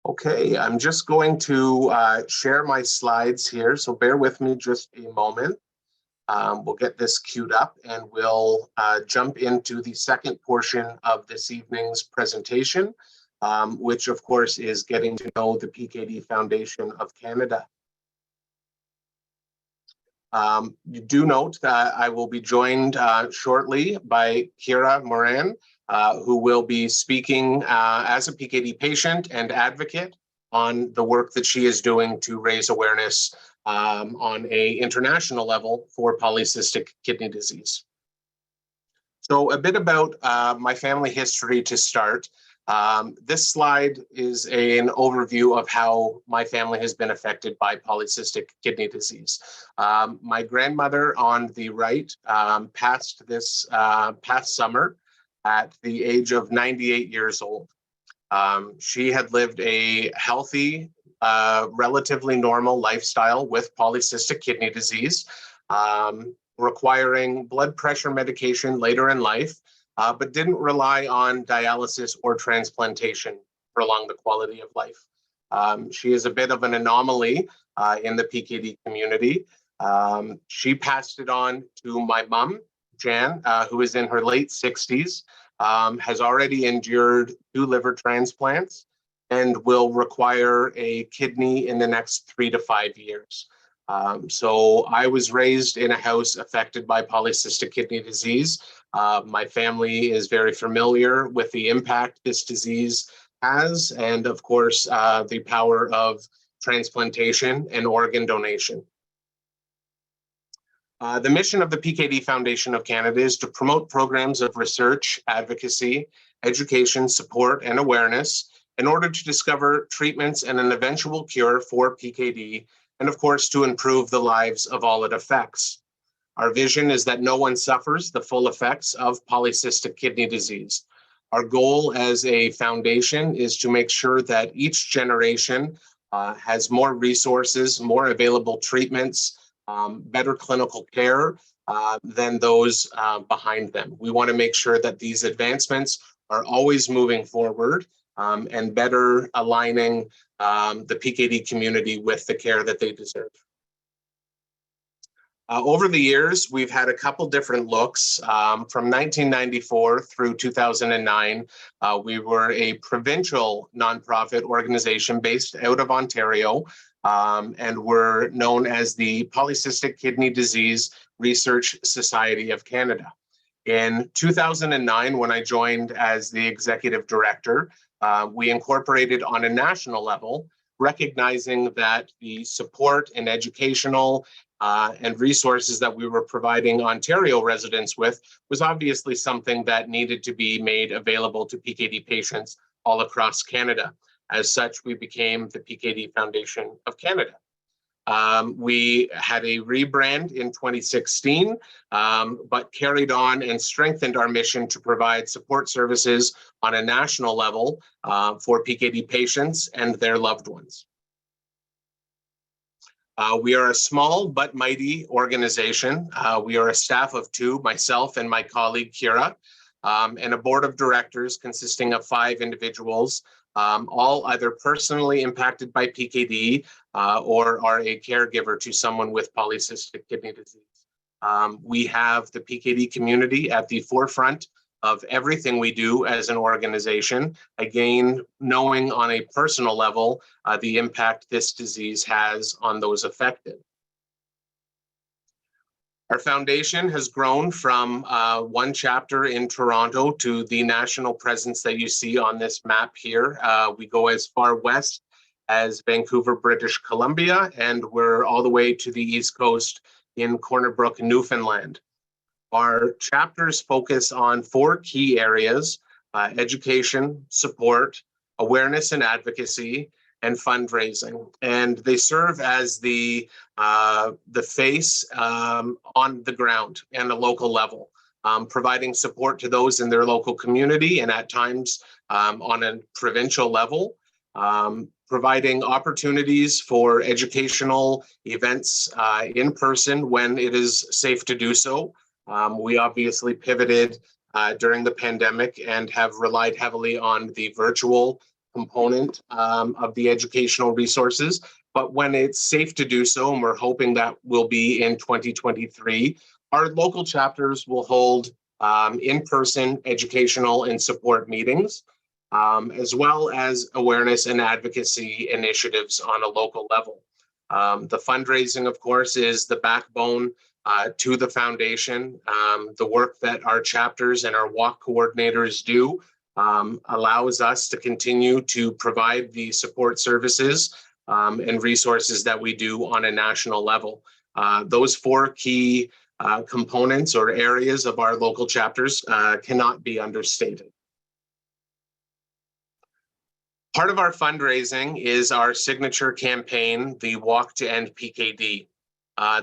Okay, I'm just going to share my slides here, so bear with me just a moment. We'll get this queued up and we'll jump into the second portion of this evening's presentation, which of course is getting to know the PKD Foundation of Canada. You do note that I will be joined shortly by Ciara, Morin, who will be speaking as a PKD patient and advocate on the work that she is doing to raise awareness on an international level for polycystic kidney disease. So a bit about my family history to start. This slide is an overview of how my family has been affected by polycystic kidney disease. My grandmother on the right passed this past summer at the age of 98 years old. She had lived a healthy, relatively normal lifestyle with polycystic kidney disease, requiring blood pressure medication later in life, but didn't rely on dialysis or transplantation to prolong the quality of life. She is a bit of an anomaly in the PKD community. She passed it on to my mom, Jan, who is in her late 60s, has already endured 2 liver transplants and will require a kidney in the next 3 to 5 years. So I was raised in a house affected by polycystic kidney disease. My family is very familiar with the impact this disease has, and of course, the power of transplantation and organ donation. The mission of the PKD Foundation of Canada is to promote programs of research, advocacy, education, support, and awareness in order to discover treatments and an eventual cure for PKD, and of course, to improve the lives of all it affects. Our vision is that no one suffers the full effects of polycystic kidney disease. Our goal as a foundation is to make sure that each generation has more resources, more available treatments, better clinical care than those behind them. We want to make sure that these advancements are always moving forward and better aligning the PKD community with the care that they deserve. Over the years, we've had a couple different looks. From 1994 through 2009, we were a provincial nonprofit organization based out of Ontario, and we're known as the Polycystic Kidney Disease Research Society of Canada. In 2009, when I joined as the executive director, we incorporated on a national level, recognizing that the support and educational and resources that we were providing Ontario residents with was obviously something that needed to be made available to PKD patients all across Canada. As such, we became the PKD Foundation of Canada. We had a rebrand in 2016, but carried on and strengthened our mission to provide support services on a national level for PKD patients and their loved ones. We are a small but mighty organization. We are a staff of 2, myself and my colleague Ciara, and a board of directors consisting of 5 individuals, all either personally impacted by PKD or are a caregiver to someone with polycystic kidney disease. We have the PKD community at the forefront of everything we do as an organization, again, knowing on a personal level the impact this disease has on those affected. Our foundation has grown from 1 chapter in Toronto to the national presence that you see on this map here. We go as far west as Vancouver, British Columbia, and we're all the way to the East Coast in Corner Brook, Newfoundland. Our chapters focus on 4 key areas: education, support, awareness and advocacy, and fundraising. And they serve as the face on the ground and a local level, providing support to those in their local community and at times on a provincial level, providing opportunities for educational events in person when it is safe to do so. We obviously pivoted during the pandemic and have relied heavily on the virtual component of the educational resources. But when it's safe to do so, and we're hoping that will be in 2023, our local chapters will hold in-person educational and support meetings, as well as awareness and advocacy initiatives on a local level. The fundraising, of course, is the backbone to the foundation. The work that our chapters and our walk coordinators do allows us to continue to provide the support services and resources that we do on a national level. Those four key components or areas of our local chapters cannot be understated. Part of our fundraising is our signature campaign, the Walk to End PKD.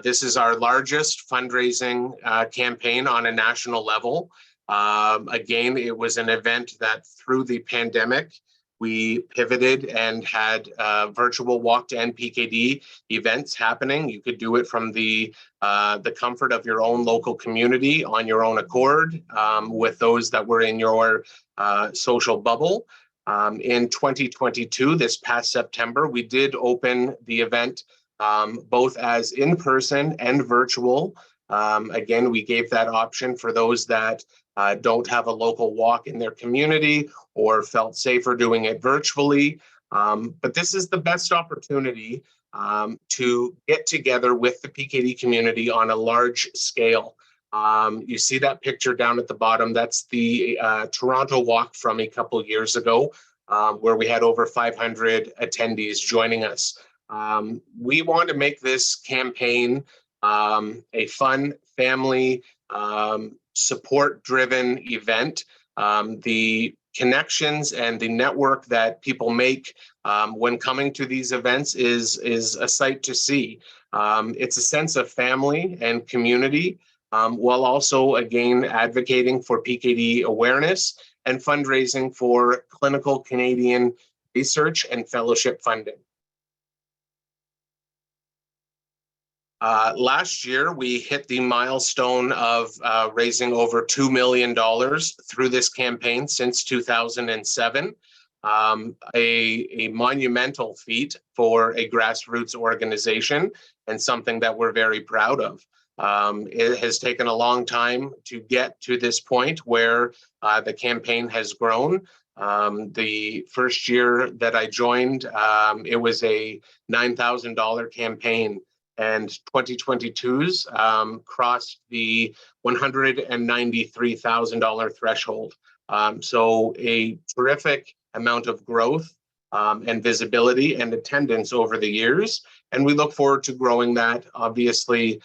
This is our largest fundraising campaign on a national level. Again, it was an event that through the pandemic, we pivoted and had virtual Walk to End PKD events happening. You could do it from the comfort of your own local community on your own accord with those that were in your social bubble. In 2022, this past September, we did open the event both as in-person and virtual. Again, we gave that option for those that don't have a local walk in their community or felt safer doing it virtually. But this is the best opportunity to get together with the PKD community on a large scale. You see that picture down at the bottom. That's the Toronto walk from a couple years ago, where we had over 500 attendees joining us. We want to make this campaign a fun, family, support-driven event. The connections and the network that people make when coming to these events is a sight to see. It's a sense of family and community, while also, again, advocating for PKD awareness and fundraising for clinical Canadian research and fellowship funding. Last year, we hit the milestone of raising over $2 million through this campaign since 2007, a monumental feat for a grassroots organization and something that we're very proud of. It has taken a long time to get to this point where the campaign has grown. The first year that I joined, it was a $9,000 campaign. And 2022's crossed the $193,000 threshold. So a terrific amount of growth and visibility and attendance over the years. And we look forward to growing that, obviously,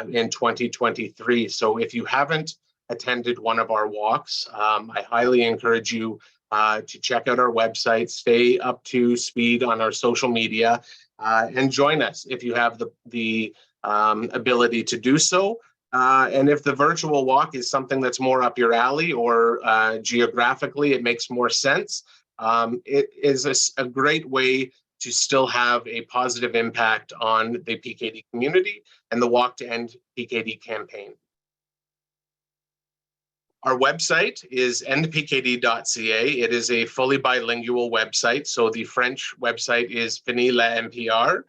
in 2023. So if you haven't attended one of our walks, I highly encourage you to check out our website, stay up to speed on our social media, and join us if you have the ability to do so. And if the virtual walk is something that's more up your alley or geographically it makes more sense, it is a great way to still have a positive impact on the PKD community and the Walk to End PKD campaign. Our website is endpkd.ca. It is a fully bilingual website. So the French website is Fini la NPR.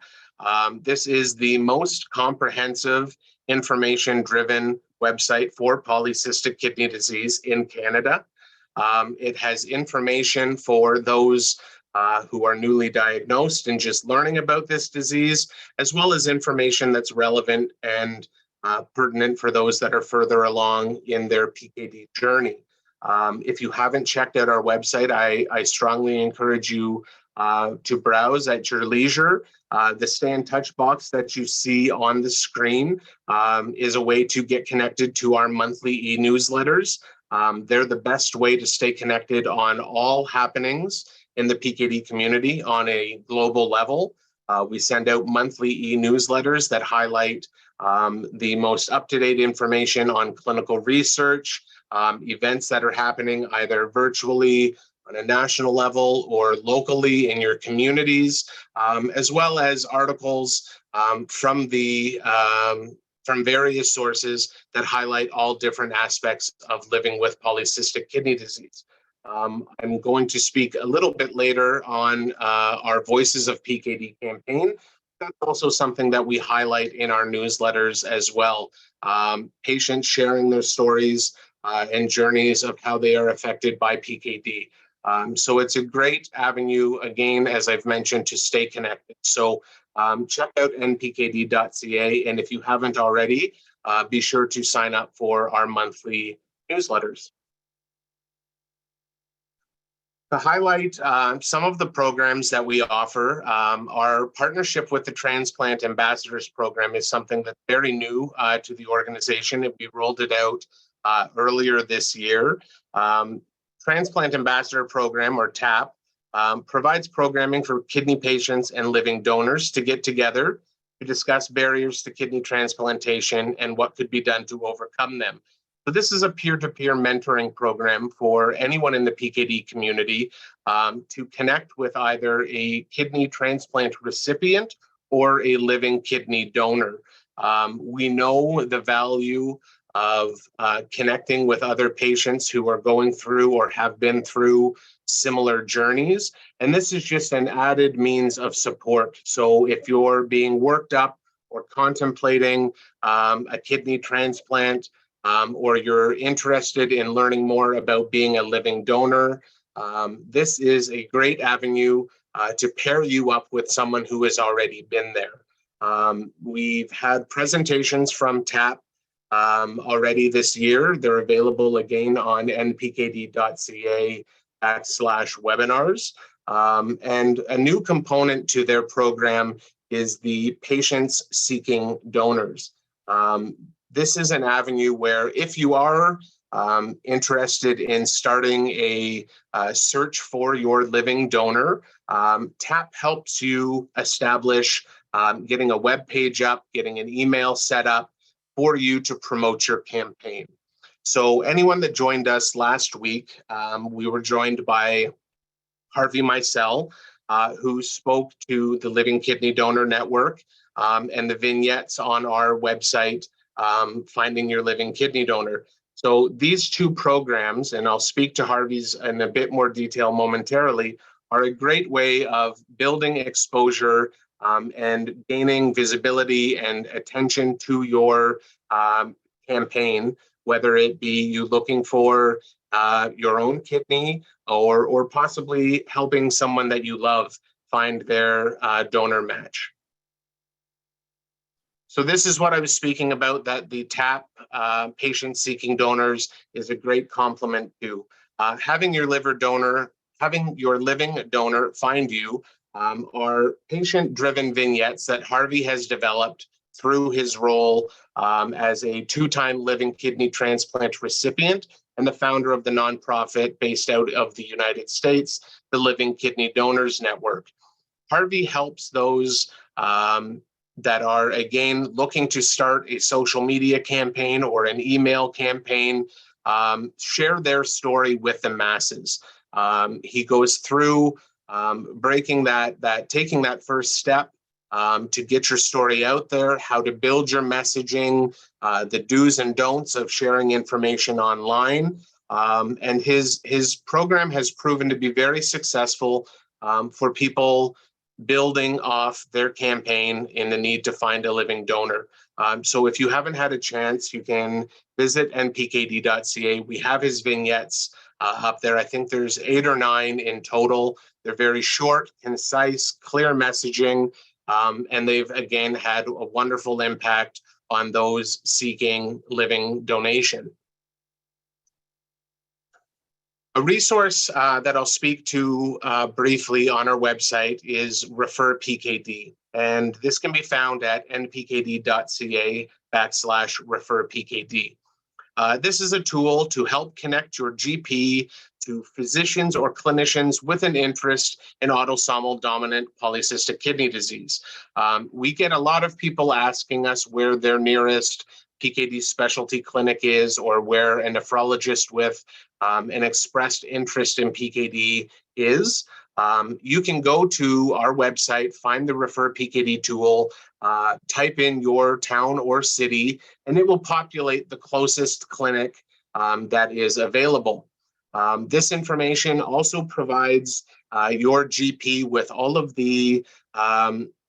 This is the most comprehensive information-driven website for polycystic kidney disease in Canada. It has information for those who are newly diagnosed and just learning about this disease, as well as information that's relevant and pertinent for those that are further along in their PKD journey. If you haven't checked out our website, I strongly encourage you to browse at your leisure. The Stay in Touch box that you see on the screen is a way to get connected to our monthly e-newsletters. They're the best way to stay connected on all happenings in the PKD community on a global level. We send out monthly e-newsletters that highlight the most up-to-date information on clinical research, events that are happening either virtually on a national level or locally in your communities, as well as articles from various sources that highlight all different aspects of living with polycystic kidney disease. I'm going to speak a little bit later on our Voices of PKD campaign. That's also something that we highlight in our newsletters as well. Patients sharing their stories and journeys of how they are affected by PKD. So it's a great avenue, again, as I've mentioned, to stay connected. So check out npkd.ca, and if you haven't already, be sure to sign up for our monthly newsletters. To highlight some of the programs that we offer, our partnership with the Transplant Ambassadors Program is something that's very new to the organization, and we rolled it out earlier this year. Transplant Ambassador Program, or TAP, provides programming for kidney patients and living donors to get together to discuss barriers to kidney transplantation and what could be done to overcome them. So this is a peer-to-peer mentoring program for anyone in the PKD community to connect with either a kidney transplant recipient or a living kidney donor. We know the value of connecting with other patients who are going through or have been through similar journeys. And this is just an added means of support. So if you're being worked up or contemplating a kidney transplant, or you're interested in learning more about being a living donor, this is a great avenue to pair you up with someone who has already been there. We've had presentations from TAP already this year. They're available again on npkd.ca/webinars. And a new component to their program is the Patients Seeking Donors. This is an avenue where if you are interested in starting a search for your living donor, TAP helps you establish getting a web page up, getting an email set up for you to promote your campaign. So anyone that joined us last week, we were joined by Harvey Micel, who spoke to the Living Kidney Donor Network and the vignettes on our website, Finding Your Living Kidney Donor. So these two programs, and I'll speak to Harvey's in a bit more detail momentarily, are a great way of building exposure and gaining visibility and attention to your campaign, whether it be you looking for your own kidney or possibly helping someone that you love find their donor match. So this is what I was speaking about, that the TAP Patient Seeking Donors is a great complement to. Having your living donor find you are patient-driven vignettes that Harvey has developed through his role as a two-time living kidney transplant recipient and the founder of the nonprofit based out of the United States, the Living Kidney Donors Network. Harvey helps those that are, again, looking to start a social media campaign or an email campaign, share their story with the masses. He goes through taking that first step to get your story out there, how to build your messaging, the do's and don'ts of sharing information online. And his program has proven to be very successful for people building off their campaign in the need to find a living donor. So if you haven't had a chance, you can visit npkd.ca. We have his vignettes up there. I think there's 8 or 9 in total. They're very short, concise, clear messaging, and they've, again, had a wonderful impact on those seeking living donation. A resource that I'll speak to briefly on our website is Refer PKD, and this can be found at npkd.ca/Refer PKD. This is a tool to help connect your GP to physicians or clinicians with an interest in autosomal dominant polycystic kidney disease. We get a lot of people asking us where their nearest PKD specialty clinic is, or where a nephrologist with an expressed interest in PKD is. You can go to our website, find the Refer PKD tool, type in your town or city, and it will populate the closest clinic that is available. This information also provides your GP with all of the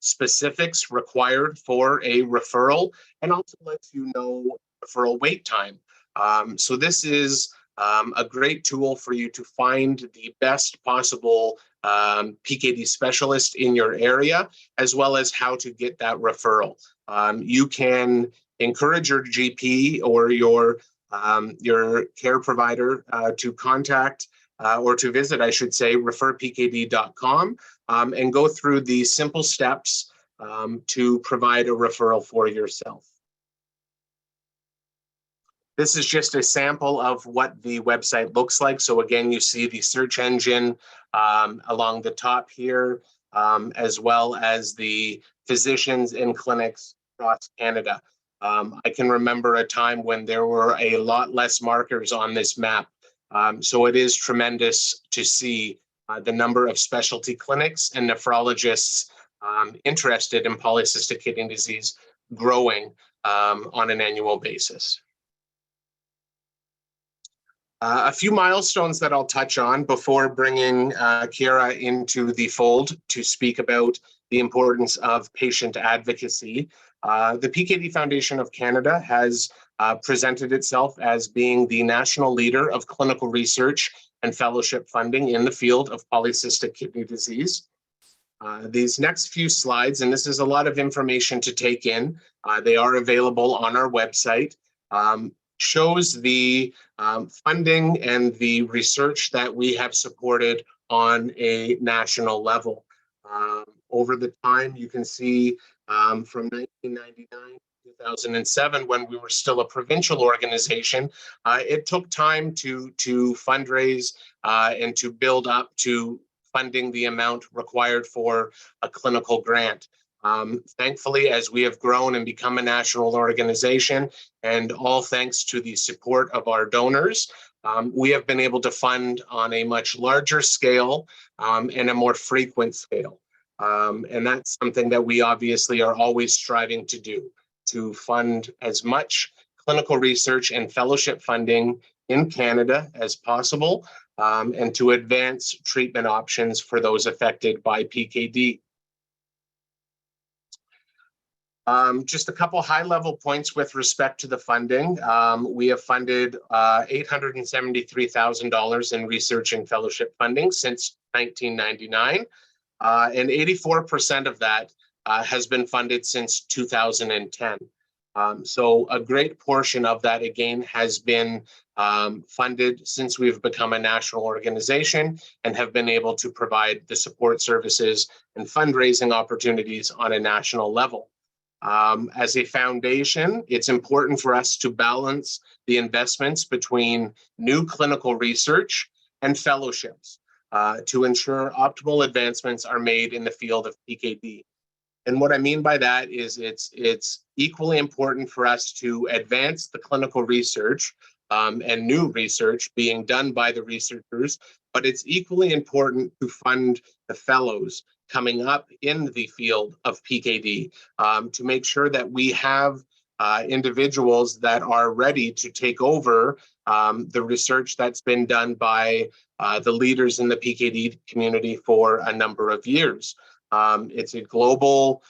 specifics required for a referral, and also lets you know referral wait time. So this is a great tool for you to find the best possible PKD specialist in your area, as well as how to get that referral. You can encourage your GP or your care provider to contact or to visit, I should say, referpkd.com and go through the simple steps to provide a referral for yourself. This is just a sample of what the website looks like. So again, you see the search engine along the top here, as well as the physicians in clinics across Canada. I can remember a time when there were a lot less markers on this map. So it is tremendous to see the number of specialty clinics and nephrologists interested in polycystic kidney disease growing on an annual basis. A few milestones that I'll touch on before bringing Ciara into the fold to speak about the importance of patient advocacy. The PKD Foundation of Canada has presented itself as being the national leader of clinical research and fellowship funding in the field of polycystic kidney disease. These next few slides, and this is a lot of information to take in, they are available on our website, shows the funding and the research that we have supported on a national level. Over the time, you can see from 1999 to 2007, when we were still a provincial organization, it took time to fundraise and to build up to funding the amount required for a clinical grant. Thankfully, as we have grown and become a national organization, and all thanks to the support of our donors, we have been able to fund on a much larger scale and a more frequent scale. And that's something that we obviously are always striving to do, to fund as much clinical research and fellowship funding in Canada as possible, and to advance treatment options for those affected by PKD. Just a couple high-level points with respect to the funding. We have funded $873,000 in research and fellowship funding since 1999, and 84% of that has been funded since 2010. So a great portion of that, again, has been funded since we've become a national organization and have been able to provide the support services and fundraising opportunities on a national level. As a foundation, it's important for us to balance the investments between new clinical research and fellowships to ensure optimal advancements are made in the field of PKD. And what I mean by that is it's equally important for us to advance the clinical research and new research being done by the researchers, but it's equally important to fund the fellows coming up in the field of PKD to make sure that we have individuals that are ready to take over the research that's been done by the leaders in the PKD community for a number of years. It's a global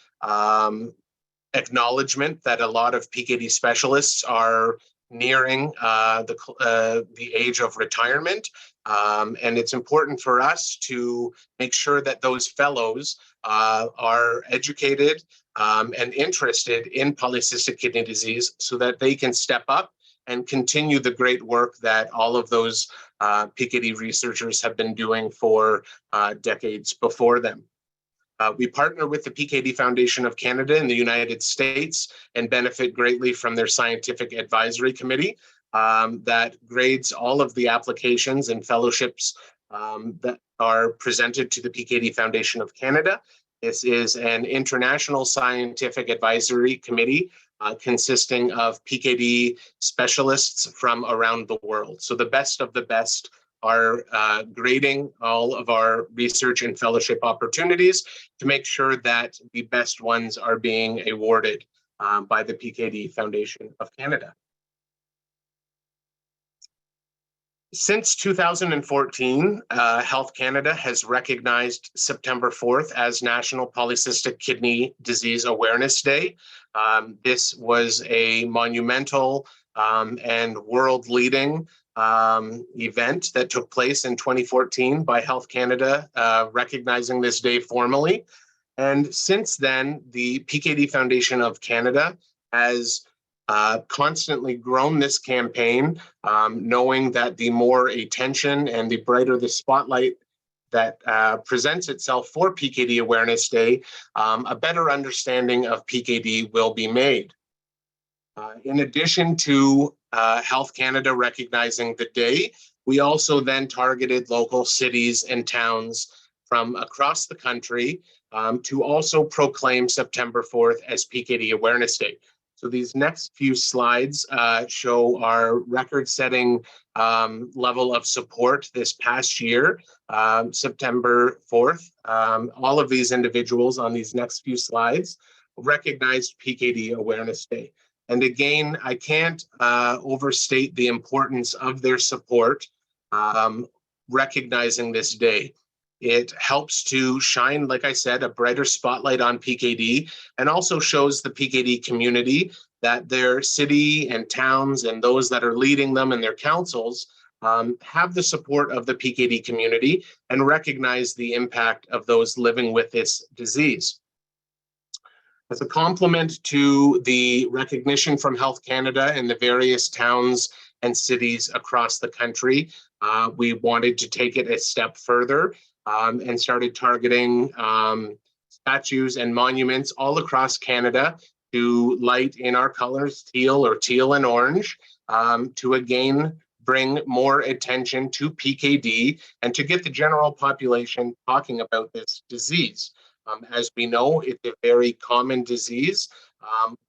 acknowledgement that a lot of PKD specialists are nearing the age of retirement. And it's important for us to make sure that those fellows are educated and interested in polycystic kidney disease so that they can step up and continue the great work that all of those PKD researchers have been doing for decades before them. We partner with the PKD Foundation of Canada in the United States and benefit greatly from their scientific advisory committee that grades all of the applications and fellowships that are presented to the PKD Foundation of Canada. This is an international scientific advisory committee consisting of PKD specialists from around the world. So the best of the best are grading all of our research and fellowship opportunities to make sure that the best ones are being awarded by the PKD Foundation of Canada. Since 2014, Health Canada has recognized September 4th as National Polycystic Kidney Disease Awareness Day. This was a monumental and world-leading event that took place in 2014 by Health Canada, recognizing this day formally. And since then, the PKD Foundation of Canada has constantly grown this campaign, knowing that the more attention and the brighter the spotlight that presents itself for PKD Awareness Day, a better understanding of PKD will be made. In addition to Health Canada recognizing the day, we also then targeted local cities and towns from across the country to also proclaim September 4th as PKD Awareness Day. So these next few slides show our record-setting level of support this past year, September 4th. All of these individuals on these next few slides recognized PKD Awareness Day. And again, I can't overstate the importance of their support recognizing this day. It helps to shine, like I said, a brighter spotlight on PKD, and also shows the PKD community that their city and towns and those that are leading them and their councils have the support of the PKD community and recognize the impact of those living with this disease. As a complement to the recognition from Health Canada in the various towns and cities across the country, we wanted to take it a step further and started targeting statues and monuments all across Canada to light in our colors, teal or teal and orange, to again bring more attention to PKD and to get the general population talking about this disease. As we know, it's a very common disease,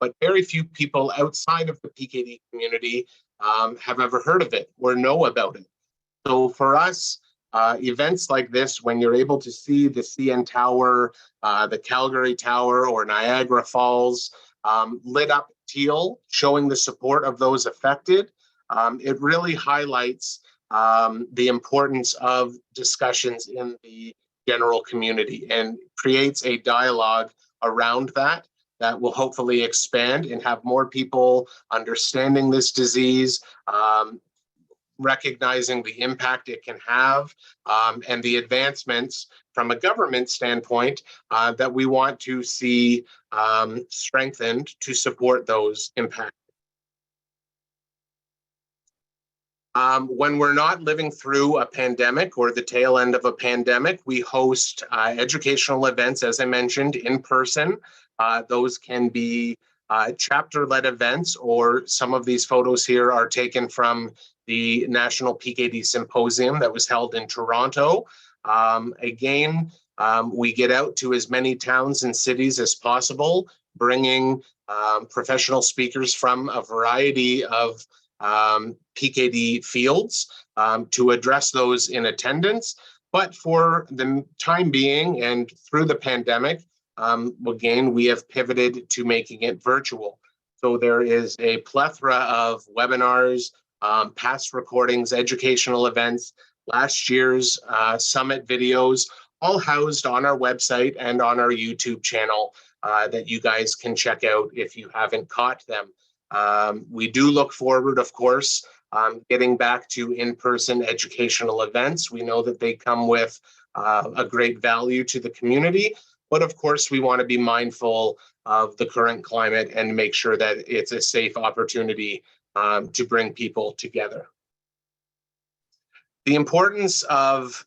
but very few people outside of the PKD community have ever heard of it or know about it. So for us, events like this, when you're able to see the CN Tower, the Calgary Tower, or Niagara Falls lit up teal, showing the support of those affected, it really highlights the importance of discussions in the general community and creates a dialogue around that will hopefully expand and have more people understanding this disease, recognizing the impact it can have, and the advancements from a government standpoint that we want to see strengthened to support those impacts. When we're not living through a pandemic or the tail end of a pandemic, we host educational events, as I mentioned, in person. Those can be chapter-led events, or some of these photos here are taken from the National PKD Symposium that was held in Toronto. Again, we get out to as many towns and cities as possible, bringing professional speakers from a variety of PKD fields to address those in attendance. But for the time being and through the pandemic, again, we have pivoted to making it virtual. So there is a plethora of webinars, past recordings, educational events, last year's summit videos, all housed on our website and on our YouTube channel that you guys can check out if you haven't caught them. We do look forward, of course, getting back to in-person educational events. We know that they come with a great value to the community, but of course we want to be mindful of the current climate and make sure that it's a safe opportunity to bring people together. The importance of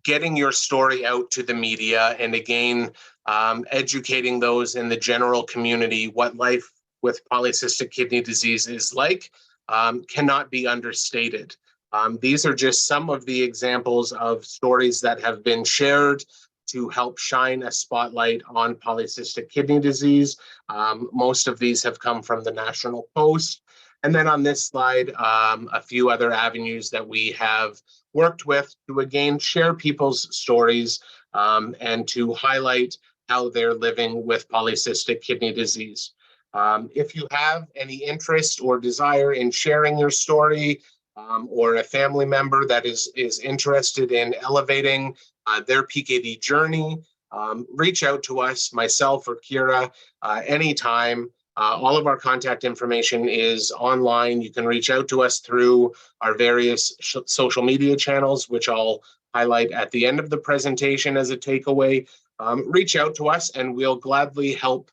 getting your story out to the media and again, educating those in the general community what life with polycystic kidney disease is like cannot be understated. These are just some of the examples of stories that have been shared to help shine a spotlight on polycystic kidney disease. Most of these have come from the National Post. And then on this slide, a few other avenues that we have worked with to again share people's stories and to highlight how they're living with polycystic kidney disease. If you have any interest or desire in sharing your story, or a family member that is interested in elevating their PKD journey, reach out to us, myself or Ciara, anytime. All of our contact information is online. You can reach out to us through our various social media channels, which I'll highlight at the end of the presentation as a takeaway. Reach out to us and we'll gladly help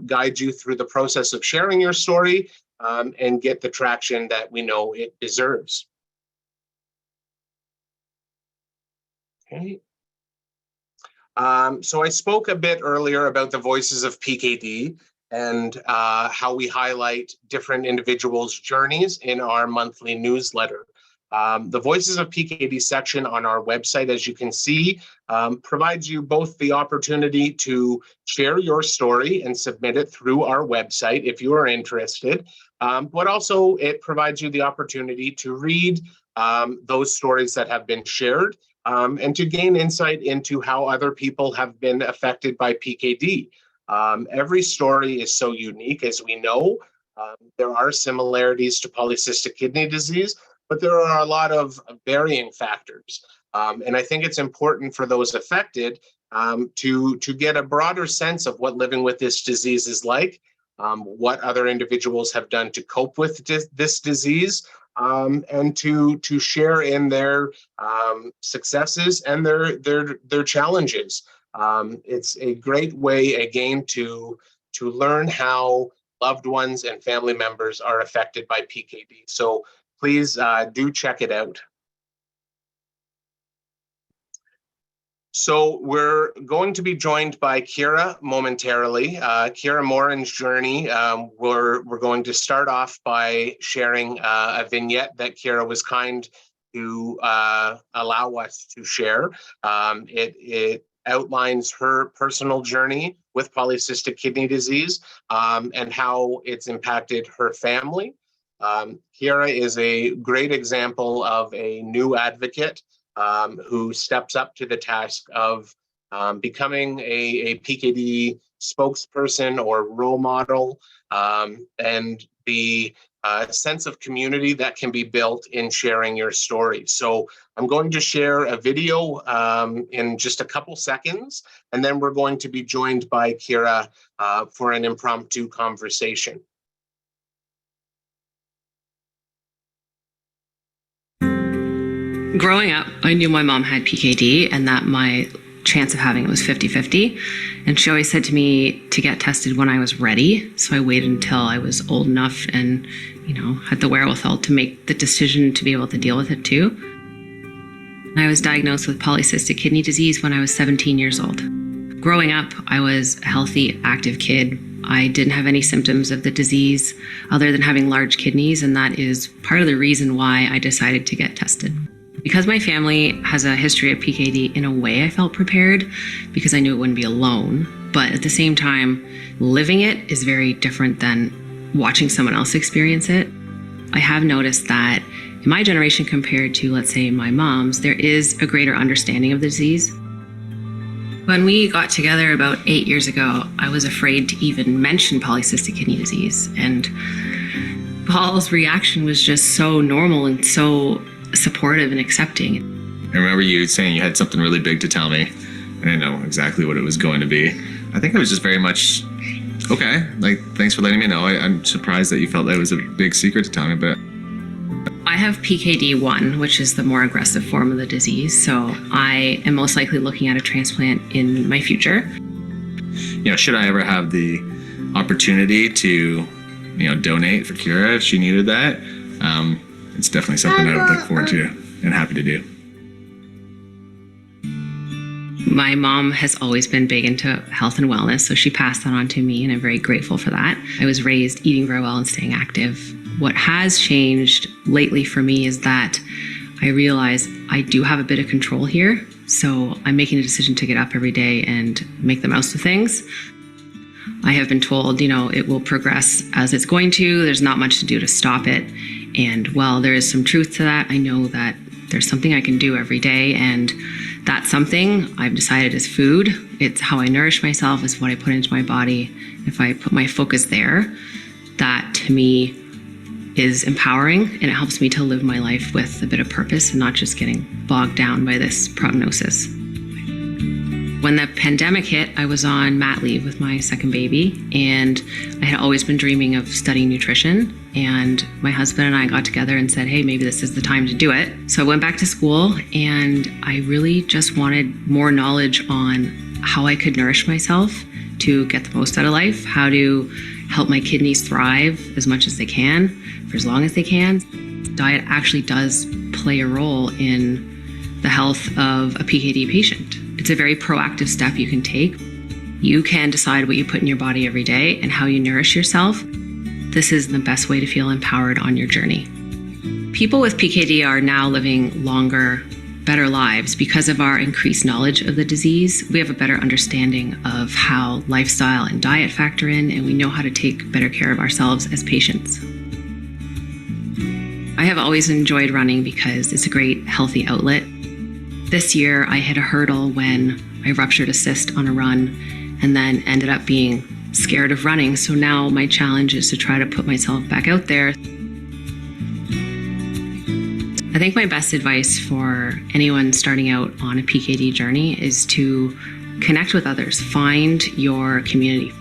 guide you through the process of sharing your story and get the traction that we know it deserves. Okay. So I spoke a bit earlier about the Voices of PKD and how we highlight different individuals' journeys in our monthly newsletter. The Voices of PKD section on our website, as you can see, provides you both the opportunity to share your story and submit it through our website if you are interested, but also it provides you the opportunity to read those stories that have been shared and to gain insight into how other people have been affected by PKD. Every story is so unique, as we know. There are similarities to polycystic kidney disease, but there are a lot of varying factors. And I think it's important for those affected to get a broader sense of what living with this disease is like, what other individuals have done to cope with this disease, and to share in their successes and their challenges. It's a great way, again, to learn how loved ones and family members are affected by PKD. So please do check it out. So we're going to be joined by Ciara momentarily. Ciara Morin's journey, we're going to start off by sharing a vignette that Ciara was kind to allow us to share. It outlines her personal journey with polycystic kidney disease and how it's impacted her family. Ciara is a great example of a new advocate who steps up to the task of becoming a PKD spokesperson or role model, and the sense of community that can be built in sharing your story. So I'm going to share a video in just a couple seconds, and then we're going to be joined by Ciara for an impromptu conversation. Growing up, I knew my mom had PKD and that my chance of having it was 50-50. And she always said to me to get tested when I was ready. So I waited until I was old enough and, had the wherewithal to make the decision to be able to deal with it too. I was diagnosed with polycystic kidney disease when I was 17 years old. Growing up, I was a healthy, active kid. I didn't have any symptoms of the disease other than having large kidneys, and that is part of the reason why I decided to get tested. Because my family has a history of PKD, in a way I felt prepared because I knew it wouldn't be alone. But at the same time, living it is very different than watching someone else experience it. I have noticed that in my generation compared to, let's say, my mom's, there is a greater understanding of the disease. When we got together about 8 years ago, I was afraid to even mention polycystic kidney disease. And Paul's reaction was just so normal and so supportive and accepting. I remember you saying you had something really big to tell me. I didn't know exactly what it was going to be. I think I was just very much, okay, thanks for letting me know. I'm surprised that you felt that was a big secret to tell me, but I have PKD1, which is the more aggressive form of the disease. So I am most likely looking at a transplant in my future. Should I ever have the opportunity to, donate for Ciara if she needed that, it's definitely something I would look forward to and happy to do. My mom has always been big into health and wellness, so she passed that on to me, and I'm very grateful for that. I was raised eating very well and staying active. What has changed lately for me is that I realize I do have a bit of control here, so I'm making a decision to get up every day and make the most of things. I have been told, it will progress as it's going to. There's not much to do to stop it. And while there is some truth to that, I know that there's something I can do every day. And that something I've decided is food. It's how I nourish myself, is what I put into my body. If I put my focus there, that to me is empowering, and it helps me to live my life with a bit of purpose and not just getting bogged down by this prognosis. When the pandemic hit, I was on mat leave with my second baby, and I had always been dreaming of studying nutrition. And my husband and I got together and said, hey, maybe this is the time to do it. So I went back to school, and I really just wanted more knowledge on how I could nourish myself to get the most out of life, how to help my kidneys thrive as much as they can, for as long as they can. Diet actually does play a role in the health of a PKD patient. It's a very proactive step you can take. You can decide what you put in your body every day and how you nourish yourself. This is the best way to feel empowered on your journey. People with PKD are now living longer, better lives because of our increased knowledge of the disease. We have a better understanding of how lifestyle and diet factor in, and we know how to take better care of ourselves as patients. I have always enjoyed running because it's a great, healthy outlet. This year, I hit a hurdle when I ruptured a cyst on a run and then ended up being scared of running. So now my challenge is to try to put myself back out there. I think my best advice for anyone starting out on a PKD journey is to connect with others, find your community.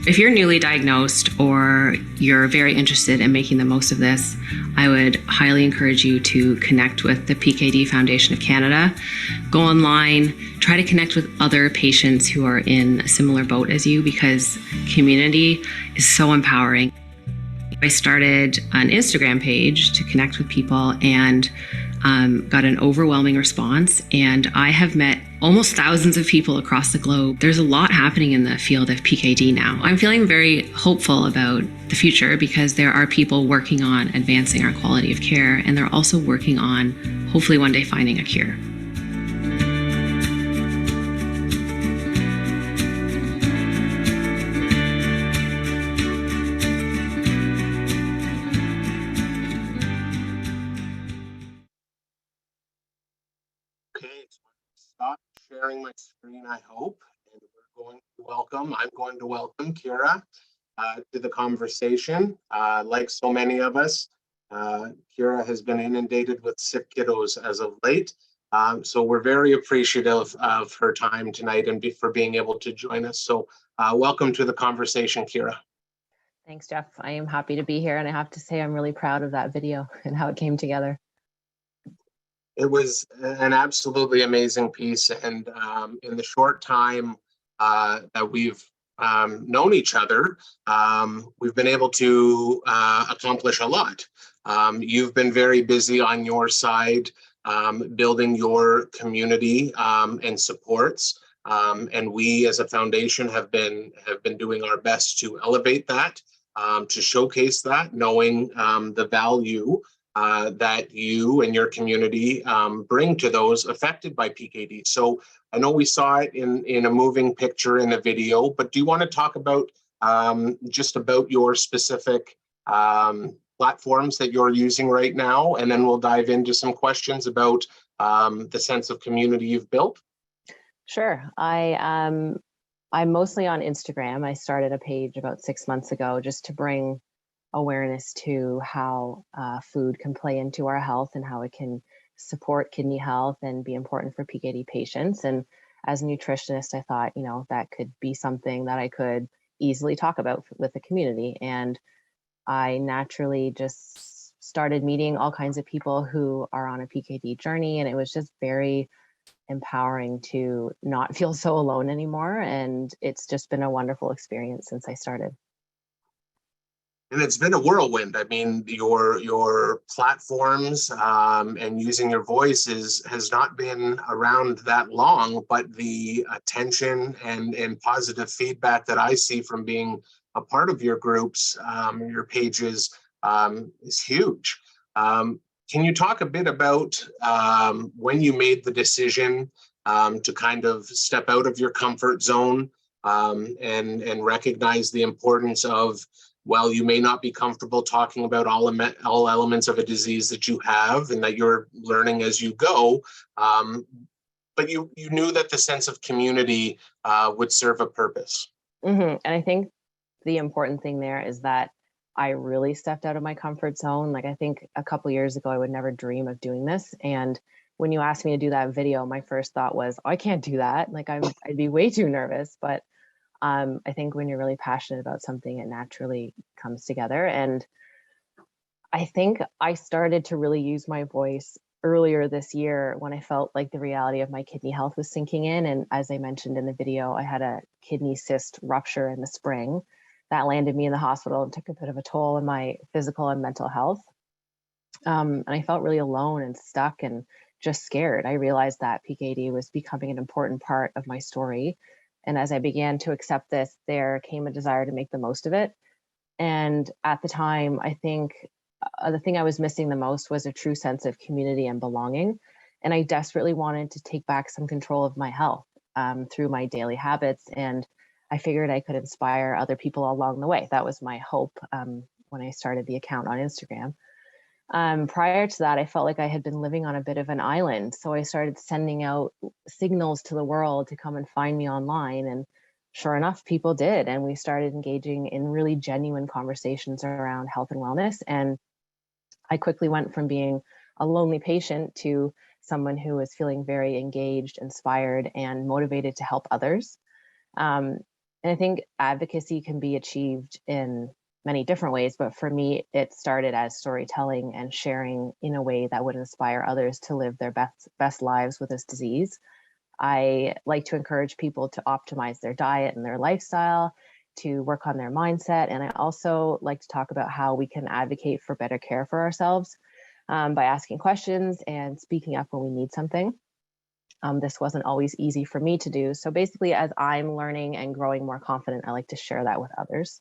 If you're newly diagnosed or you're very interested in making the most of this, I would highly encourage you to connect with the PKD Foundation of Canada. Go online, try to connect with other patients who are in a similar boat as you, because community is so empowering. I started an Instagram page to connect with people and got an overwhelming response, and I have met almost thousands of people across the globe. There's a lot happening in the field of PKD now. I'm feeling very hopeful about the future because there are people working on advancing our quality of care, and they're also working on hopefully one day finding a cure. Okay, so stop sharing my screen, I hope, and I'm going to welcome Ciara to the conversation. Like so many of us, Ciara has been inundated with sick kiddos as of late. So we're very appreciative of her time tonight and for being able to join us. So welcome to the conversation, Ciara. Thanks, Jeff. I am happy to be here, and I have to say I'm really proud of that video and how it came together. It was an absolutely amazing piece, and in the short time that we've known each other, we've been able to accomplish a lot. You've been very busy on your side, building your community and supports, and we as a foundation have been doing our best to elevate that, to showcase that, knowing the value that you and your community bring to those affected by PKD. So I know we saw it in a moving picture in a video, but do you want to talk about just about your specific platforms that you're using right now? And then we'll dive into some questions about the sense of community you've built. Sure. I'm mostly on Instagram. I started a page about 6 months ago just to bring awareness to how food can play into our health and how it can support kidney health and be important for PKD patients. And as a nutritionist, I thought, that could be something that I could easily talk about with the community. And I naturally just started meeting all kinds of people who are on a PKD journey. And it was just very empowering to not feel so alone anymore. And it's just been a wonderful experience since I started. And it's been a whirlwind. I mean, your platforms and using your voice has not been around that long, but the attention and positive feedback that I see from being a part of your groups, your pages, is huge. Can you talk a bit about when you made the decision to kind of step out of your comfort zone and recognize the importance of, well, you may not be comfortable talking about all elements of a disease that you have and that you're learning as you go, but you knew that the sense of community would serve a purpose. Mm-hmm. And I think the important thing there is that I really stepped out of my comfort zone. Like, I think a couple years ago, I would never dream of doing this. And when you asked me to do that video, my first thought was, oh, I can't do that. Like, I'd be way too nervous. But I think when you're really passionate about something, it naturally comes together. And I think I started to really use my voice earlier this year when I felt like the reality of my kidney health was sinking in. And as I mentioned in the video, I had a kidney cyst rupture in the spring that landed me in the hospital and took a bit of a toll on my physical and mental health. And I felt really alone and stuck and just scared. I realized that PKD was becoming an important part of my story. And as I began to accept this, there came a desire to make the most of it. And at the time, I think the thing I was missing the most was a true sense of community and belonging. And I desperately wanted to take back some control of my health through my daily habits. And I figured I could inspire other people along the way. That was my hope when I started the account on Instagram. Prior to that, I felt like I had been living on a bit of an island. So I started sending out signals to the world to come and find me online. And sure enough, people did. And we started engaging in really genuine conversations around health and wellness. And I quickly went from being a lonely patient to someone who was feeling very engaged, inspired, and motivated to help others. And I think advocacy can be achieved in many different ways, but for me, it started as storytelling and sharing in a way that would inspire others to live their best lives with this disease. I like to encourage people to optimize their diet and their lifestyle, to work on their mindset. And I also like to talk about how we can advocate for better care for ourselves by asking questions and speaking up when we need something. This wasn't always easy for me to do. So basically, as I'm learning and growing more confident, I like to share that with others.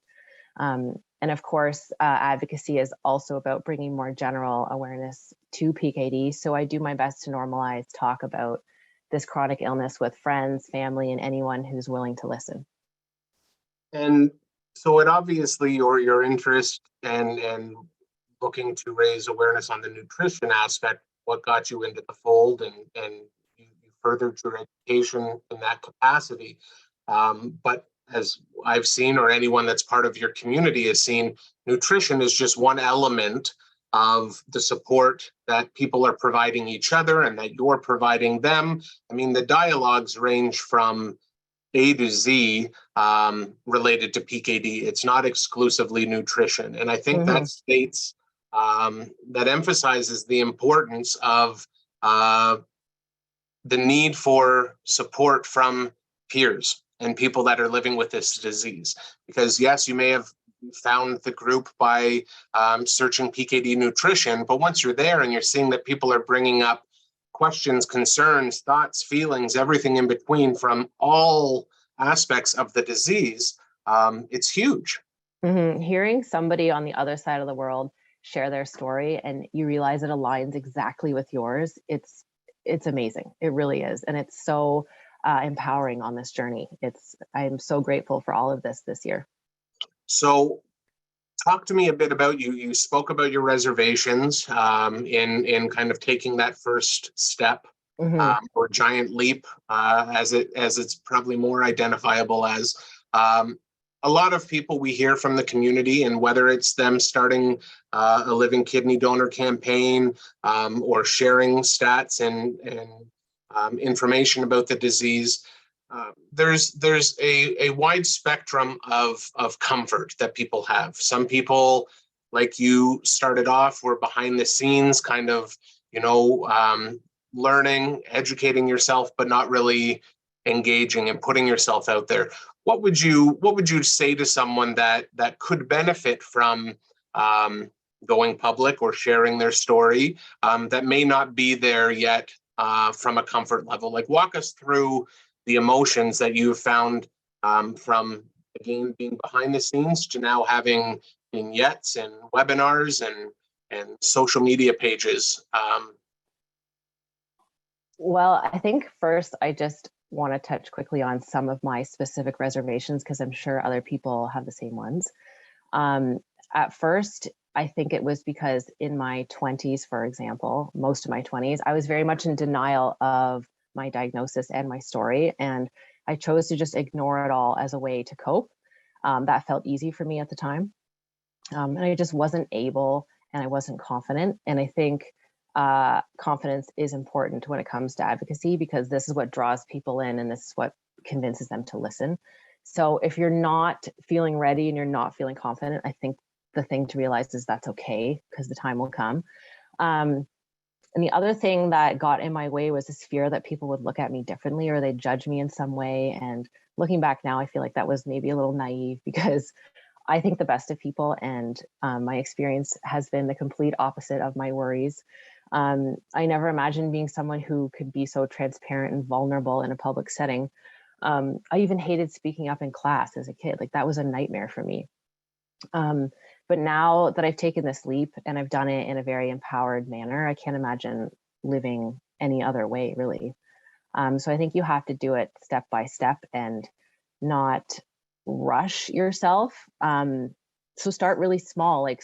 And of course, advocacy is also about bringing more general awareness to PKD. So I do my best to normalize talk about this chronic illness with friends, family, and anyone who's willing to listen. And so it obviously your interest and looking to raise awareness on the nutrition aspect, what got you into the fold, and you furthered your education in that capacity. But as I've seen, or anyone that's part of your community has seen, nutrition is just one element of the support that people are providing each other and that you're providing them. I mean, the dialogues range from A to Z related to PKD. It's not exclusively nutrition. And I think that states, that emphasizes the importance of the need for support from peers and people that are living with this disease. Because yes, you may have found the group by searching PKD nutrition, but once you're there and you're seeing that people are bringing up questions, concerns, thoughts, feelings, everything in between from all aspects of the disease, it's huge. Hearing somebody on the other side of the world share their story and you realize it aligns exactly with yours, it's amazing. It really is. And it's so empowering on this journey. I'm so grateful for all of this year. So talk to me a bit about you spoke about your reservations in kind of taking that first step or giant leap, as it's probably more identifiable as. A lot of people we hear from the community, and whether it's them starting a living kidney donor campaign or sharing stats and information about the disease, there's a wide spectrum of comfort that people have. Some people, like you, started off, were behind the scenes, kind of, learning, educating yourself, but not really engaging and putting yourself out there. What would you say to someone that could benefit from going public or sharing their story that may not be there yet from a comfort level? Like, walk us through the emotions that you've found from, again, being behind the scenes to now having vignettes and webinars and social media pages. Well, I think first I just want to touch quickly on some of my specific reservations because I'm sure other people have the same ones. At first, I think it was because in my 20s, for example, most of my 20s, I was very much in denial of my diagnosis and my story. And I chose to just ignore it all as a way to cope. That felt easy for me at the time. And I just wasn't able, and I wasn't confident. And I think confidence is important when it comes to advocacy, because this is what draws people in and this is what convinces them to listen. So if you're not feeling ready and you're not feeling confident, I think the thing to realize is that's okay, because the time will come. And the other thing that got in my way was this fear that people would look at me differently or they'd judge me in some way. And looking back now, I feel like that was maybe a little naive, because I think the best of people, and my experience has been the complete opposite of my worries. I never imagined being someone who could be so transparent and vulnerable in a public setting. I even hated speaking up in class as a kid. Like, that was a nightmare for me. But now that I've taken this leap and I've done it in a very empowered manner, I can't imagine living any other way, really. So I think you have to do it step by step and not rush yourself. So start really small, like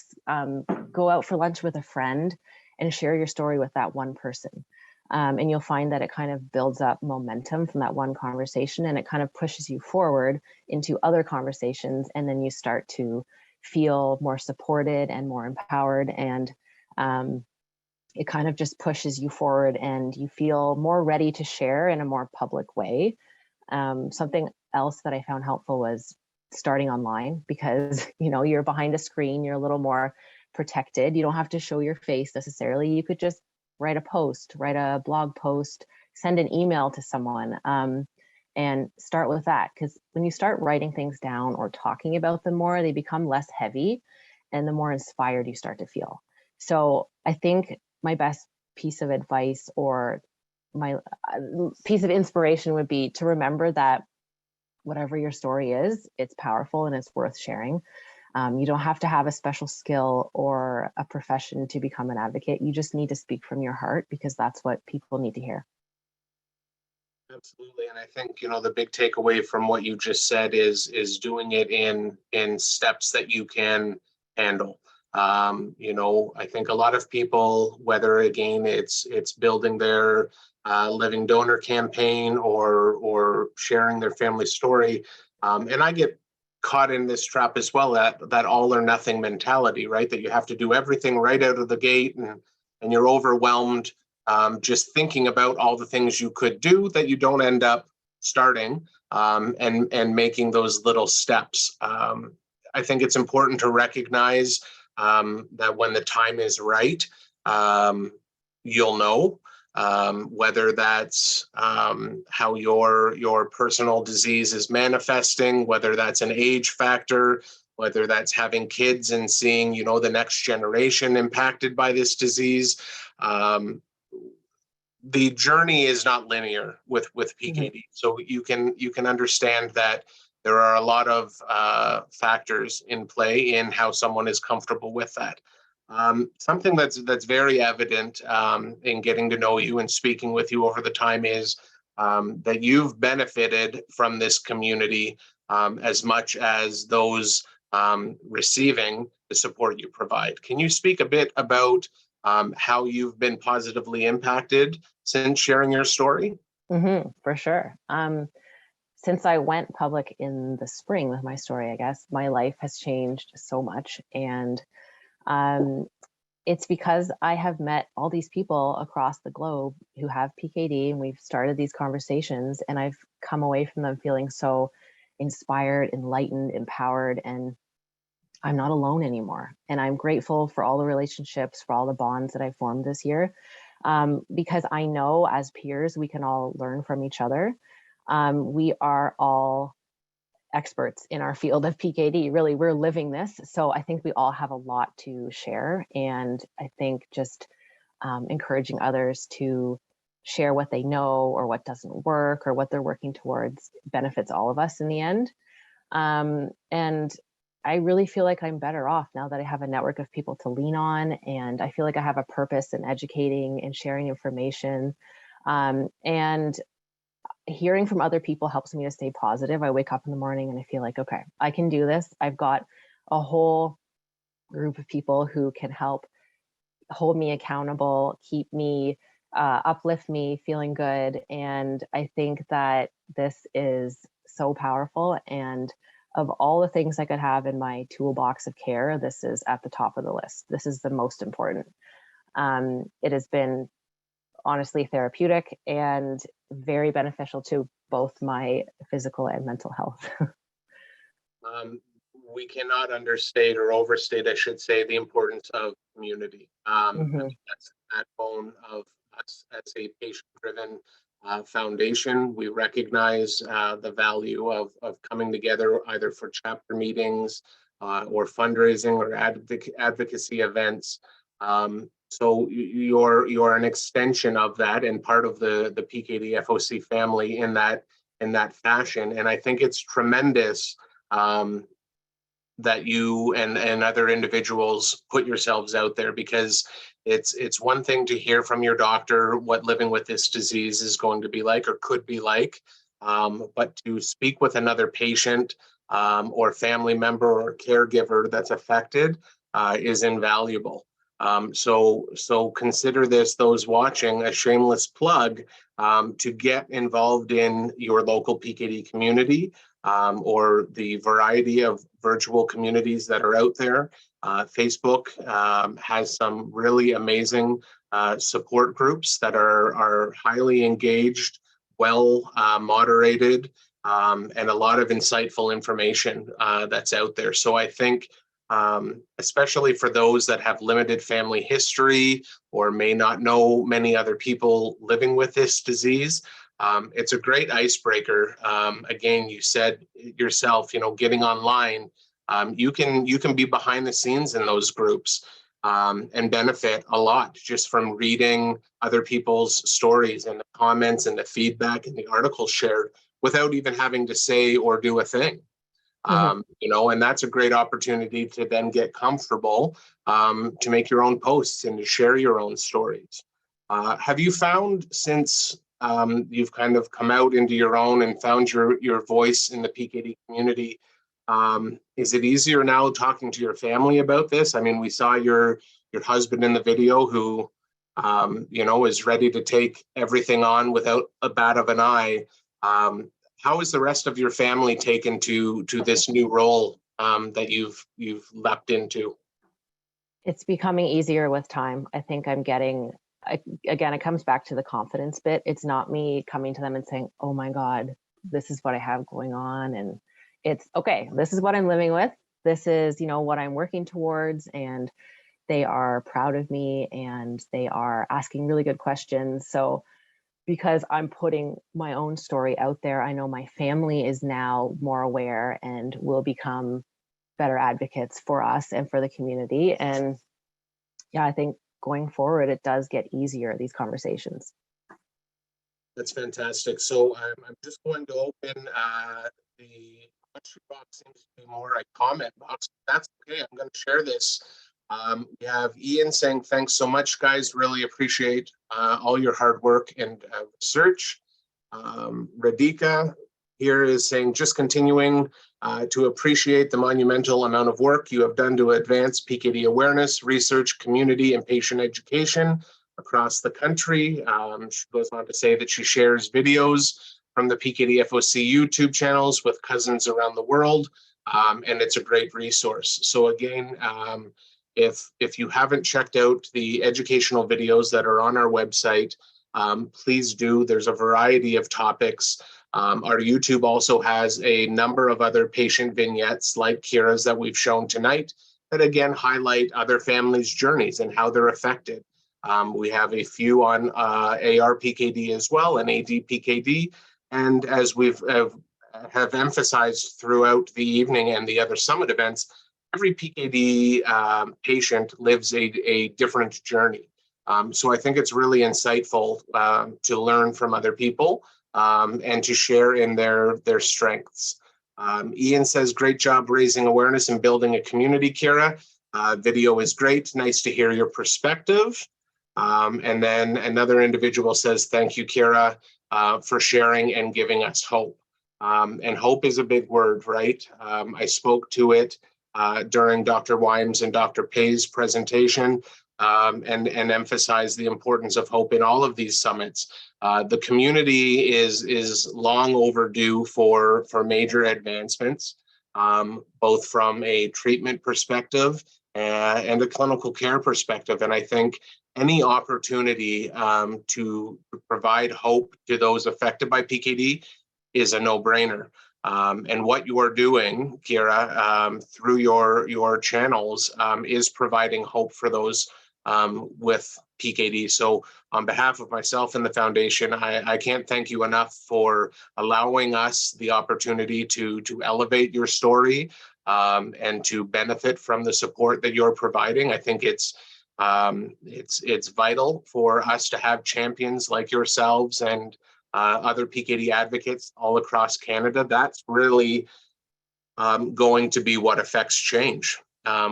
go out for lunch with a friend and share your story with that one person. And you'll find that it kind of builds up momentum from that one conversation, and it kind of pushes you forward into other conversations. And then you start to feel more supported and more empowered. And it kind of just pushes you forward and you feel more ready to share in a more public way. Something else that I found helpful was starting online, because you're behind a screen, you're a little more protected. You don't have to show your face necessarily. You could just write a post, write a blog post, send an email to someone, and start with that. Because when you start writing things down or talking about them more, they become less heavy and the more inspired you start to feel. So I think my best piece of advice, or my piece of inspiration, would be to remember that whatever your story is, it's powerful and it's worth sharing. You don't have to have a special skill or a profession to become an advocate. You just need to speak from your heart, because that's what people need to hear. Absolutely. And I think, the big takeaway from what you just said is doing it in steps that you can handle. I think a lot of people, whether again it's building their living donor campaign or sharing their family story, and I get caught in this trap as well, that all or nothing mentality, right? That you have to do everything right out of the gate, and you're overwhelmed just thinking about all the things you could do that you don't end up starting, and making those little steps. I think it's important to recognize that when the time is right, you'll know, whether that's how your personal disease is manifesting, whether that's an age factor, whether that's having kids and seeing, the next generation impacted by this disease. The journey is not linear with PKD. Mm-hmm. So you can understand that there are a lot of factors in play in how someone is comfortable with that. Something that's very evident in getting to know you and speaking with you over the time is that you've benefited from this community as much as those receiving the support you provide. Can you speak a bit about how you've been positively impacted since sharing your story? Mm-hmm, for sure. Since I went public in the spring with my story, I guess my life has changed so much. And it's because I have met all these people across the globe who have PKD, and we've started these conversations, and I've come away from them feeling so inspired, enlightened, empowered, and I'm not alone anymore. And I'm grateful for all the relationships, for all the bonds that I formed this year, because I know as peers, we can all learn from each other. We are all experts in our field of PKD. Really, we're living this. So I think we all have a lot to share. And I think just encouraging others to share what they know or what doesn't work or what they're working towards benefits all of us in the end. And I really feel like I'm better off now that I have a network of people to lean on, and I feel like I have a purpose in educating and sharing information. And hearing from other people helps me to stay positive. I wake up in the morning and I feel like, okay, I can do this. I've got a whole group of people who can help hold me accountable, keep me, uplift me, feeling good. And I think that this is so powerful. And of all the things I could have in my toolbox of care, this is at the top of the list. This is the most important. It has been honestly therapeutic and very beneficial to both my physical and mental health. We cannot understate or overstate, I should say, the importance of community. I mean, that's the backbone of us as a patient-driven foundation. We recognize the value of coming together either for chapter meetings or fundraising or advocacy events. So you're an extension of that and part of the PKD FOC family in that fashion. And I think it's tremendous that you and other individuals put yourselves out there, because it's one thing to hear from your doctor what living with this disease is going to be like or could be like, but to speak with another patient or family member or caregiver that's affected is invaluable. So consider this, those watching, a shameless plug to get involved in your local PKD community or the variety of virtual communities that are out there. Facebook has some really amazing support groups that are highly engaged, well moderated, and a lot of insightful information that's out there. So I think especially for those that have limited family history or may not know many other people living with this disease, it's a great icebreaker. Again, you said yourself, getting online, you can be behind the scenes in those groups and benefit a lot just from reading other people's stories and the comments and the feedback and the articles shared without even having to say or do a thing. And that's a great opportunity to then get comfortable to make your own posts and to share your own stories. Have you found, since you've kind of come out into your own and found your voice in the PKD community, is it easier now talking to your family about this? I mean, we saw your husband in the video who, is ready to take everything on without a bat of an eye. How is the rest of your family taken to this new role that you've leapt into? It's becoming easier with time. I think I'm getting, again, it comes back to the confidence bit. It's not me coming to them and saying, oh my God, this is what I have going on. And it's okay, this is what I'm living with. This is, what I'm working towards. And they are proud of me and they are asking really good questions. So because I'm putting my own story out there, I know my family is now more aware and will become better advocates for us and for the community. And yeah, I think going forward, it does get easier, these conversations. That's fantastic. So I'm just going to open the question box seems to be more a comment box. That's okay. I'm going to share this. We have Ian saying, thanks so much, guys. Really appreciate all your hard work and research. Radhika here is saying, just continuing to appreciate the monumental amount of work you have done to advance PKD awareness, research, community, and patient education across the country. She goes on to say that she shares videos from the PKD FOC YouTube channels with cousins around the world, and it's a great resource. So again, if you haven't checked out the educational videos that are on our website, please do. There's a variety of topics. Our YouTube also has a number of other patient vignettes like Ciara's that we've shown tonight that again highlight other families' journeys and how they're affected. We have a few on AR-PKD as well and AD-PKD. And as we've have emphasized throughout the evening and the other summit events, every PKD patient lives a different journey. So I think it's really insightful to learn from other people and to share in their strengths. Ian says, great job raising awareness and building a community, Ciara. Video is great. Nice to hear your perspective. And then another individual says, thank you, Ciara, for sharing and giving us hope. And hope is a big word, right? I spoke to it during Dr. Wimes and Dr. Pay's presentation and emphasized the importance of hope in all of these summits. The community is long overdue for major advancements. both from a treatment perspective and a clinical care perspective. And I think any opportunity to provide hope to those affected by PKD is a no-brainer. And what you are doing, Ciara, through your channels is providing hope for those with PKD. So on behalf of myself and the foundation, I can't thank you enough for allowing us the opportunity to elevate your story and to benefit from the support that you're providing. I think it's vital for us to have champions like yourselves and other PKD advocates all across Canada. That's really going to be what affects change.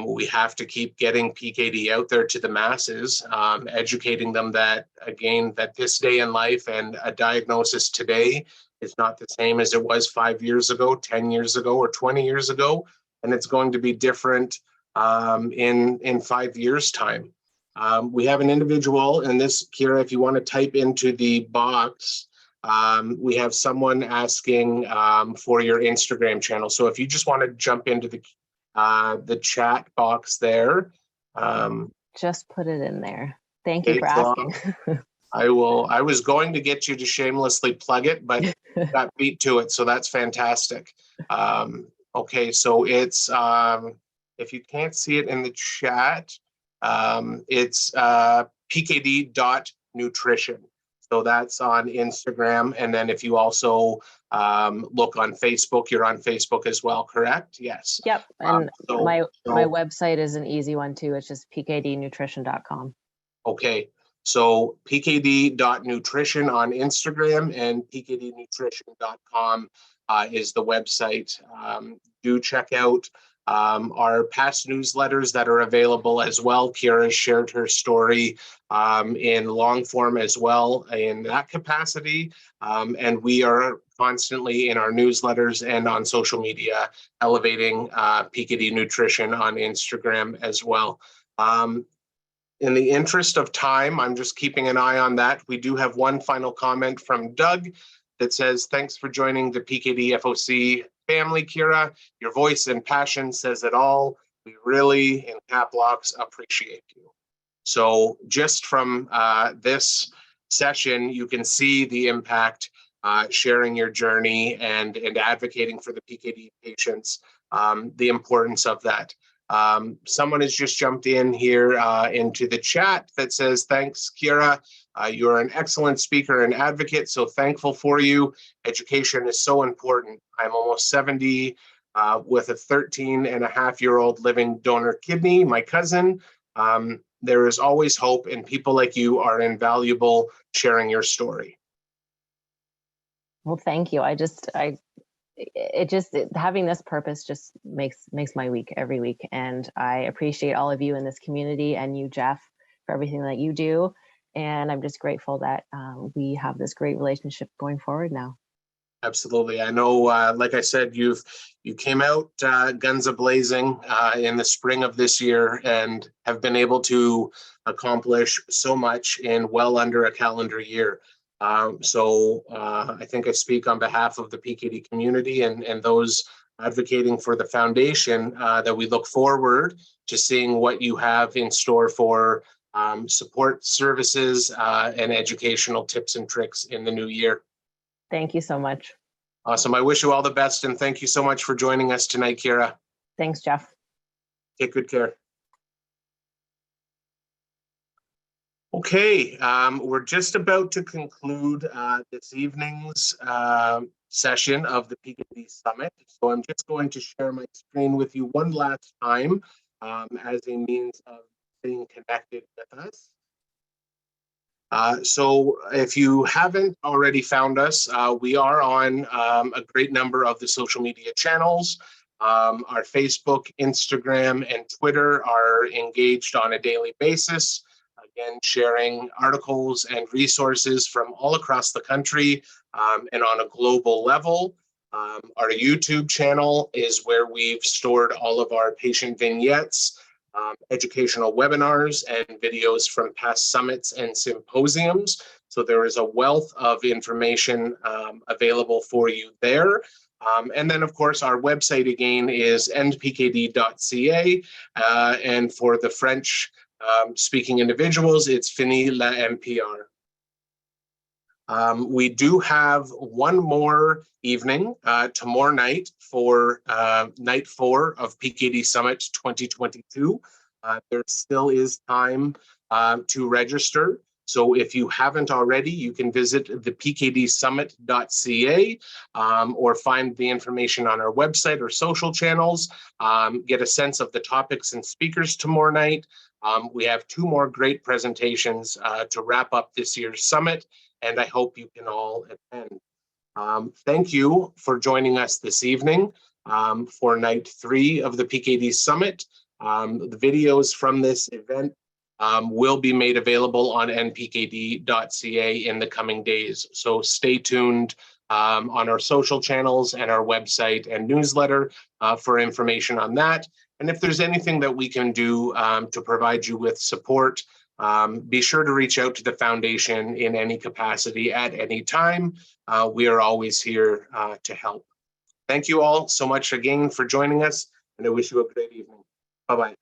We have to keep getting PKD out there to the masses, educating them that, again, that this day in life and a diagnosis today is not the same as it was 5 years ago, 10 years ago, or 20 years ago. And it's going to be different in 5 years' time. We have an individual, and this, Ciara, if you want to type into the box, we have someone asking for your Instagram channel. So if you just want to jump into the chat box there. Just put it in there. Thank you for asking. I was going to get you to shamelessly plug it, but got beat to it. So that's fantastic. Okay, so it's, if you can't see it in the chat, it's pkd.nutrition. So that's on Instagram. And then if you also look on Facebook, you're on Facebook as well, correct? Yes. Yep. And my website is an easy one too. It's just pkdnutrition.com. Okay. So pkd.nutrition on Instagram and pkdnutrition.com is the website. Do check out our past newsletters that are available as well. Ciara shared her story in long form as well in that capacity. And we are constantly in our newsletters and on social media elevating PKD nutrition on Instagram as well. In the interest of time, I'm just keeping an eye on that. We do have one final comment from Doug that says, thanks for joining the PKD FOC family, Ciara. Your voice and passion says it all. We really, in cap locks, appreciate you. So just from this session, you can see the impact, sharing your journey and advocating for the PKD patients, the importance of that. Someone has just jumped in here into the chat that says, thanks, Ciara. You're an excellent speaker and advocate, so thankful for you. Education is so important. I'm almost 70 with a 13-and-a-half-year-old living donor kidney, my cousin. There is always hope, and people like you are invaluable sharing your story. Well, thank you. Having this purpose just makes my week every week. And I appreciate all of you in this community and you, Jeff, for everything that you do. And I'm just grateful that we have this great relationship going forward now. Absolutely. I know, like I said, you came out guns a-blazing in the spring of this year and have been able to accomplish so much in well under a calendar year. So I think I speak on behalf of the PKD community and those advocating for the foundation that we look forward to seeing what you have in store for support services and educational tips and tricks in the new year. Thank you so much. Awesome. I wish you all the best, and thank you so much for joining us tonight, Ciara. Thanks, Jeff. Take good care. Okay, we're just about to conclude this evening's session of the PKD Summit. So I'm just going to share my screen with you one last time as a means of staying connected with us. So if you haven't already found us, we are on a great number of the social media channels. Our Facebook, Instagram, and Twitter are engaged on a daily basis. Again, sharing articles and resources from all across the country and on a global level. Our YouTube channel is where we've stored all of our patient vignettes, educational webinars, and videos from past summits and symposiums. So there is a wealth of information available for you there. And then, of course, our website again is endpkd.ca. And for the French speaking individuals, it's Fini la MPR. We do have one more evening tomorrow night for night 4 of PKD Summit 2022. There still is time to register. So if you haven't already, you can visit the pkdsummit.ca or find the information on our website or social channels, get a sense of the topics and speakers tomorrow night. We have 2 more great presentations to wrap up this year's summit, and I hope you can all attend. Thank you for joining us this evening for night 3 of the PKD Summit. The videos from this event will be made available on npkd.ca in the coming days. So stay tuned on our social channels and our website and newsletter for information on that. And if there's anything that we can do to provide you with support, be sure to reach out to the foundation in any capacity at any time. We are always here to help. Thank you all so much again for joining us, and I wish you a great evening. Bye-bye.